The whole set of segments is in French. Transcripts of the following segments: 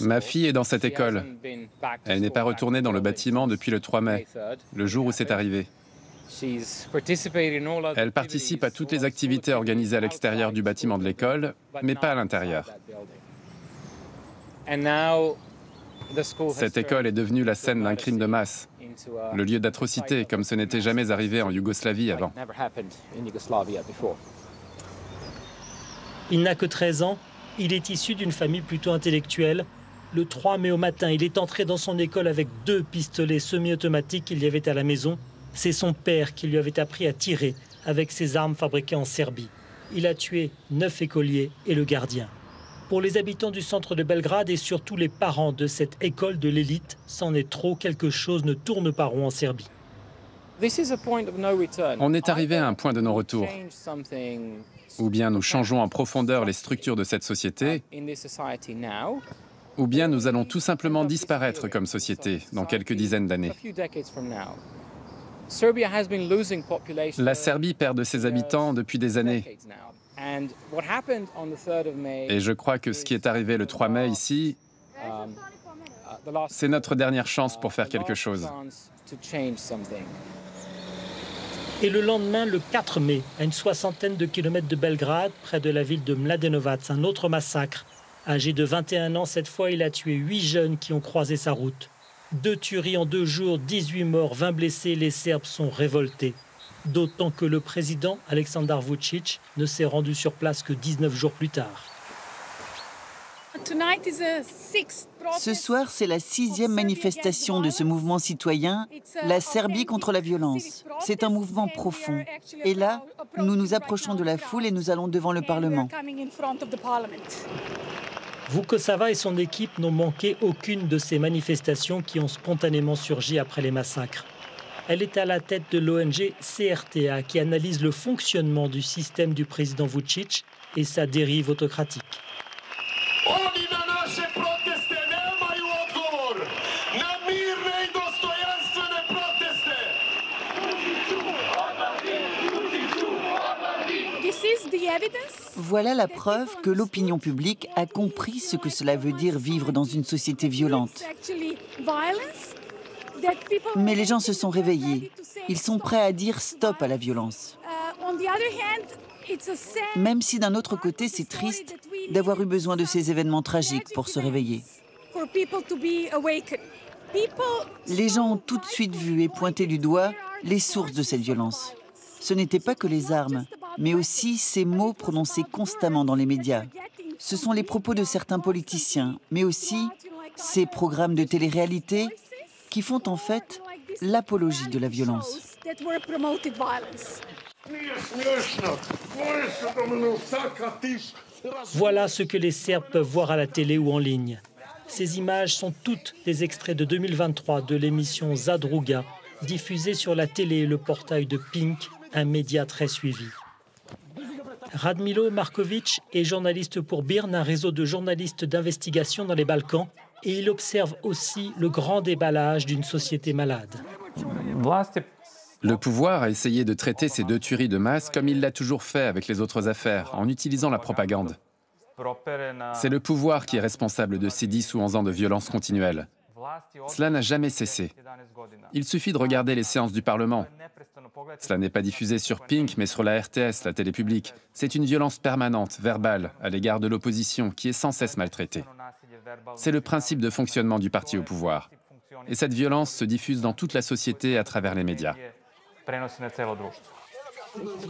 Ma fille est dans cette école. Elle n'est pas retournée dans le bâtiment depuis le 3 mai, le jour où c'est arrivé. Elle participe à toutes les activités organisées à l'extérieur du bâtiment de l'école, mais pas à l'intérieur. Cette école est devenue la scène d'un crime de masse, le lieu d'atrocité comme ce n'était jamais arrivé en Yougoslavie avant. Il n'a que 13 ans, il est issu d'une famille plutôt intellectuelle. Le 3 mai au matin, il est entré dans son école avec 2 pistolets semi-automatiques qu'il y avait à la maison. C'est son père qui lui avait appris à tirer avec ses armes fabriquées en Serbie. Il a tué 9 écoliers et le gardien. Pour les habitants du centre de Belgrade et surtout les parents de cette école de l'élite, c'en est trop, quelque chose ne tourne pas rond en Serbie. On est arrivé à un point de non-retour. Ou bien nous changeons en profondeur les structures de cette société, ou bien nous allons tout simplement disparaître comme société dans quelques dizaines d'années. La Serbie perd de ses habitants depuis des années. Et je crois que ce qui est arrivé le 3 mai ici, c'est notre dernière chance pour faire quelque chose. Et le lendemain, le 4 mai, à une soixantaine de kilomètres de Belgrade, près de la ville de Mladenovac, un autre massacre. Âgé de 21 ans, cette fois, il a tué 8 jeunes qui ont croisé sa route. 2 tueries en 2 jours, 18 morts, 20 blessés, les Serbes sont révoltés. D'autant que le président, Aleksandar Vučić, ne s'est rendu sur place que 19 jours plus tard. Ce soir, c'est la 6e manifestation de ce mouvement citoyen, la Serbie contre la violence. C'est un mouvement profond. Et là, nous nous approchons de la foule et nous allons devant le Parlement. Vukosava et son équipe n'ont manqué aucune de ces manifestations qui ont spontanément surgi après les massacres. Elle est à la tête de l'ONG CRTA qui analyse le fonctionnement du système du président Vučić et sa dérive autocratique. Voilà la preuve que l'opinion publique a compris ce que cela veut dire vivre dans une société violente. Mais les gens se sont réveillés. Ils sont prêts à dire stop à la violence. Même si d'un autre côté, c'est triste d'avoir eu besoin de ces événements tragiques pour se réveiller. Les gens ont tout de suite vu et pointé du doigt les sources de cette violence. Ce n'étaient pas que les armes, mais aussi ces mots prononcés constamment dans les médias. Ce sont les propos de certains politiciens, mais aussi ces programmes de télé-réalité qui font en fait l'apologie de la violence. Voilà ce que les Serbes peuvent voir à la télé ou en ligne. Ces images sont toutes des extraits de 2023 de l'émission Zadruga, diffusée sur la télé et le portail de Pink, un média très suivi. Radmilo Marković est journaliste pour BIRN, un réseau de journalistes d'investigation dans les Balkans, et il observe aussi le grand déballage d'une société malade. Le pouvoir a essayé de traiter ces 2 tueries de masse comme il l'a toujours fait avec les autres affaires, en utilisant la propagande. C'est le pouvoir qui est responsable de ces 10 ou 11 ans de violence continuelle. Cela n'a jamais cessé. Il suffit de regarder les séances du Parlement. Cela n'est pas diffusé sur Pink, mais sur la RTS, la télé publique. C'est une violence permanente, verbale, à l'égard de l'opposition, qui est sans cesse maltraitée. C'est le principe de fonctionnement du parti au pouvoir. Et cette violence se diffuse dans toute la société à travers les médias.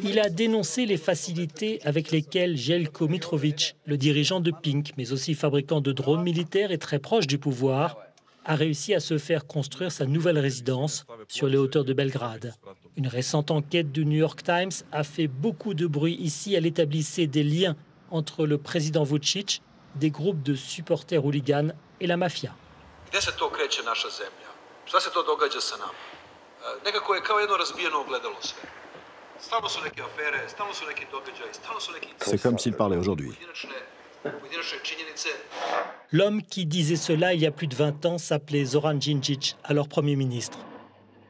Il a dénoncé les facilités avec lesquelles Željko Mitrović, le dirigeant de Pink, mais aussi fabricant de drones militaires et très proche du pouvoir, a réussi à se faire construire sa nouvelle résidence sur les hauteurs de Belgrade. Une récente enquête du New York Times a fait beaucoup de bruit ici. Elle établissait des liens entre le président Vučić, des groupes de supporters hooligans et la mafia. C'est comme s'il parlait aujourd'hui. L'homme qui disait cela il y a plus de 20 ans s'appelait Zoran Đinđić, alors Premier ministre.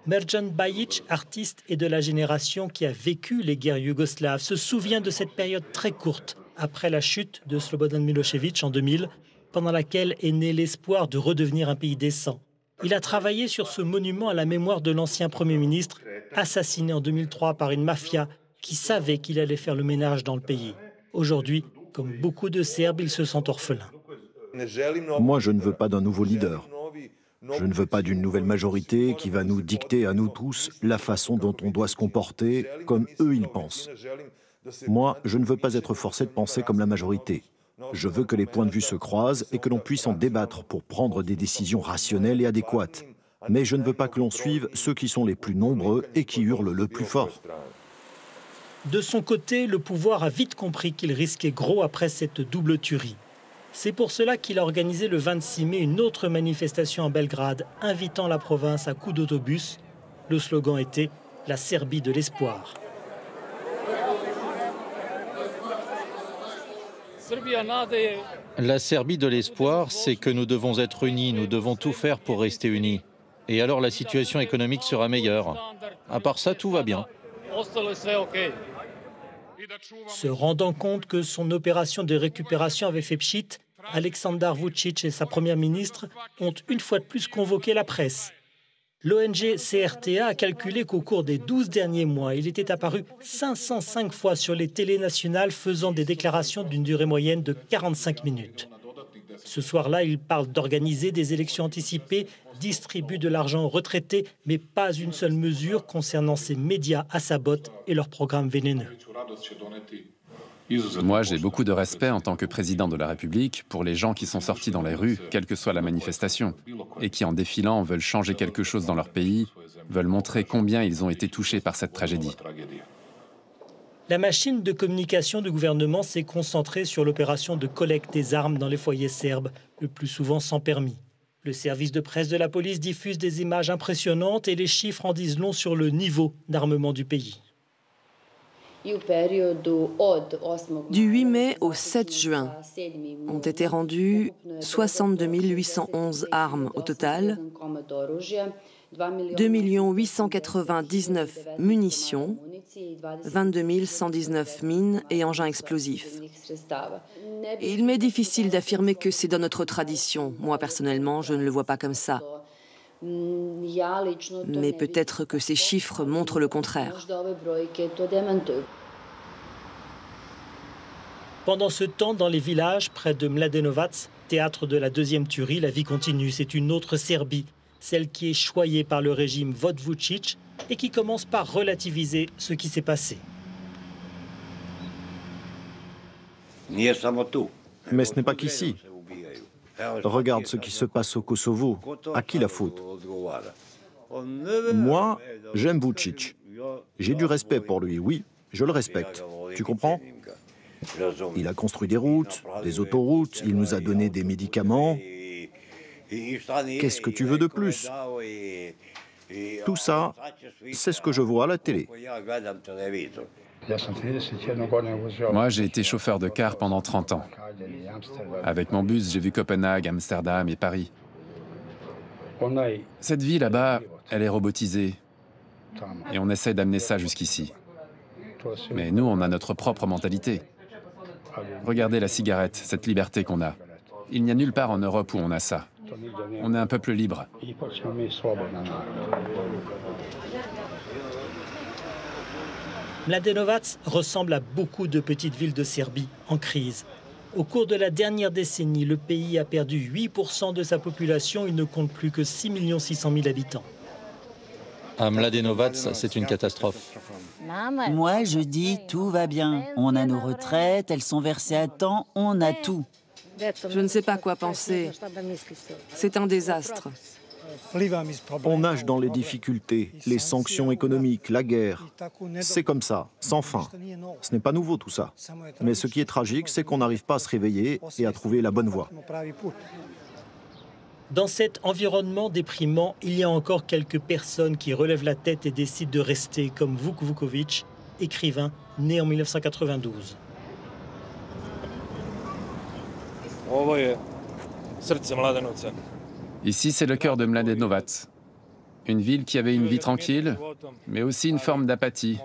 Merjan Bajic, artiste et de la génération qui a vécu les guerres yougoslaves, se souvient de cette période très courte après la chute de Slobodan Milošević en 2000, pendant laquelle est né l'espoir de redevenir un pays décent. Il a travaillé sur ce monument à la mémoire de l'ancien Premier ministre, assassiné en 2003 par une mafia qui savait qu'il allait faire le ménage dans le pays. Aujourd'hui, comme beaucoup de Serbes, il se sent orphelin. Moi, je ne veux pas d'un nouveau leader. Je ne veux pas d'une nouvelle majorité qui va nous dicter à nous tous la façon dont on doit se comporter comme eux ils pensent. Moi, je ne veux pas être forcé de penser comme la majorité. Je veux que les points de vue se croisent et que l'on puisse en débattre pour prendre des décisions rationnelles et adéquates. Mais je ne veux pas que l'on suive ceux qui sont les plus nombreux et qui hurlent le plus fort. De son côté, le pouvoir a vite compris qu'il risquait gros après cette double tuerie. C'est pour cela qu'il a organisé le 26 mai une autre manifestation à Belgrade, invitant la province à coups d'autobus. Le slogan était « La Serbie de l'espoir ». La Serbie de l'espoir, c'est que nous devons être unis, nous devons tout faire pour rester unis. Et alors la situation économique sera meilleure. À part ça, tout va bien. Se rendant compte que son opération de récupération avait fait pchit, Aleksandar Vučić et sa première ministre ont une fois de plus convoqué la presse. L'ONG CRTA a calculé qu'au cours des 12 derniers mois, il était apparu 505 fois sur les télés nationales faisant des déclarations d'une durée moyenne de 45 minutes. Ce soir-là, il parle d'organiser des élections anticipées, distribue de l'argent aux retraités, mais pas une seule mesure concernant ces médias à sa botte et leurs programmes vénéneux. Moi, j'ai beaucoup de respect en tant que président de la République pour les gens qui sont sortis dans les rues, quelle que soit la manifestation, et qui, en défilant, veulent changer quelque chose dans leur pays, veulent montrer combien ils ont été touchés par cette tragédie. La machine de communication du gouvernement s'est concentrée sur l'opération de collecte des armes dans les foyers serbes, le plus souvent sans permis. Le service de presse de la police diffuse des images impressionnantes et les chiffres en disent long sur le niveau d'armement du pays. Du 8 mai au 7 juin ont été rendues 62 811 armes au total, 2 899 munitions, 22 119 mines et engins explosifs. Et il m'est difficile d'affirmer que c'est dans notre tradition. Moi, personnellement, je ne le vois pas comme ça. Mais peut-être que ces chiffres montrent le contraire. Pendant ce temps, dans les villages près de Mladenovac, théâtre de la deuxième tuerie, la vie continue. C'est une autre Serbie, celle qui est choyée par le régime Vučić et qui commence par relativiser ce qui s'est passé. Mais ce n'est pas qu'ici. Regarde ce qui se passe au Kosovo. À qui la faute? Moi, j'aime Vučić. J'ai du respect pour lui, oui, je le respecte. Tu comprends? Il a construit des routes, des autoroutes, il nous a donné des médicaments. Qu'est-ce que tu veux de plus? Tout ça, c'est ce que je vois à la télé. Moi, j'ai été chauffeur de car pendant 30 ans. Avec mon bus, j'ai vu Copenhague, Amsterdam et Paris. Cette vie là-bas, elle est robotisée. Et on essaie d'amener ça jusqu'ici. Mais nous, on a notre propre mentalité. Regardez la cigarette, cette liberté qu'on a. Il n'y a nulle part en Europe où on a ça. On est un peuple libre. Mladenovac ressemble à beaucoup de petites villes de Serbie en crise. Au cours de la dernière décennie, le pays a perdu 8% de sa population. Il ne compte plus que 6 600 000 habitants. À Mladenovac, c'est une catastrophe. Moi, je dis tout va bien. On a nos retraites, elles sont versées à temps, on a tout. Je ne sais pas quoi penser. C'est un désastre. On nage dans les difficultés, les sanctions économiques, la guerre. C'est comme ça, sans fin. Ce n'est pas nouveau tout ça. Mais ce qui est tragique, c'est qu'on n'arrive pas à se réveiller et à trouver la bonne voie. Dans cet environnement déprimant, il y a encore quelques personnes qui relèvent la tête et décident de rester, comme Vuk Vuković, écrivain né en 1992. Ici, c'est le cœur de Mladenovac. Une ville qui avait une vie tranquille, mais aussi une forme d'apathie,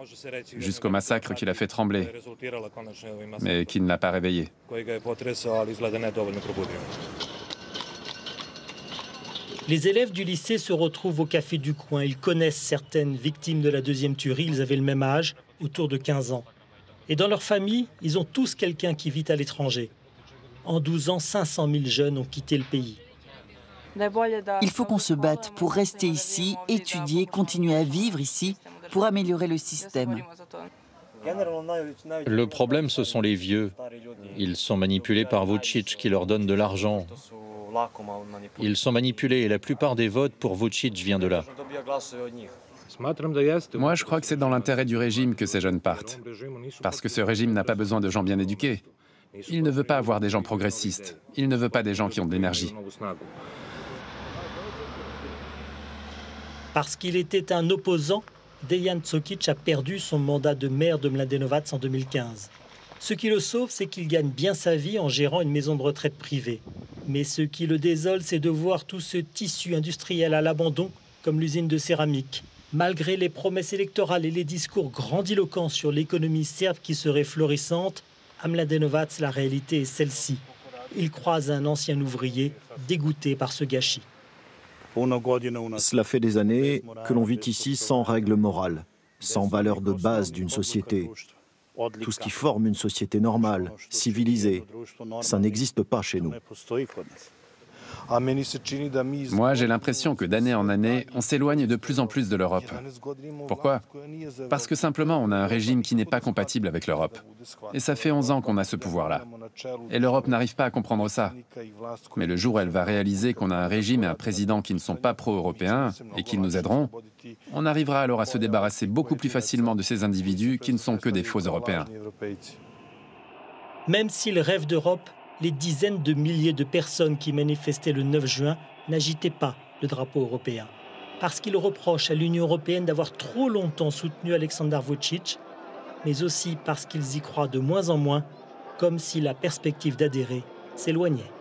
jusqu'au massacre qui l'a fait trembler, mais qui ne l'a pas réveillé. Les élèves du lycée se retrouvent au café du coin. Ils connaissent certaines victimes de la deuxième tuerie. Ils avaient le même âge, autour de 15 ans. Et dans leur famille, ils ont tous quelqu'un qui vit à l'étranger. En 12 ans, 500 000 jeunes ont quitté le pays. Il faut qu'on se batte pour rester ici, étudier, continuer à vivre ici, pour améliorer le système. Le problème, ce sont les vieux. Ils sont manipulés par Vučić qui leur donne de l'argent. Ils sont manipulés et la plupart des votes pour Vučić vient de là. Moi, je crois que c'est dans l'intérêt du régime que ces jeunes partent. Parce que ce régime n'a pas besoin de gens bien éduqués. Il ne veut pas avoir des gens progressistes. Il ne veut pas des gens qui ont de l'énergie. Parce qu'il était un opposant, Dejan Čokić a perdu son mandat de maire de Mladenovac en 2015. Ce qui le sauve, c'est qu'il gagne bien sa vie en gérant une maison de retraite privée. Mais ce qui le désole, c'est de voir tout ce tissu industriel à l'abandon, comme l'usine de céramique. Malgré les promesses électorales et les discours grandiloquents sur l'économie serbe qui serait florissante, à Mladenovac, la réalité est celle-ci. Il croise un ancien ouvrier dégoûté par ce gâchis. Cela fait des années que l'on vit ici sans règles morales, sans valeurs de base d'une société. Tout ce qui forme une société normale, civilisée, ça n'existe pas chez nous. Moi, j'ai l'impression que d'année en année, on s'éloigne de plus en plus de l'Europe. Pourquoi? Parce que simplement, on a un régime qui n'est pas compatible avec l'Europe. Et ça fait 11 ans qu'on a ce pouvoir-là. Et l'Europe n'arrive pas à comprendre ça. Mais le jour où elle va réaliser qu'on a un régime et un président qui ne sont pas pro-européens et qui nous aideront, on arrivera alors à se débarrasser beaucoup plus facilement de ces individus qui ne sont que des faux Européens. Même s'ils rêvent d'Europe, les dizaines de milliers de personnes qui manifestaient le 9 juin n'agitaient pas le drapeau européen. Parce qu'ils reprochent à l'Union européenne d'avoir trop longtemps soutenu Aleksandar Vučić, mais aussi parce qu'ils y croient de moins en moins, comme si la perspective d'adhérer s'éloignait.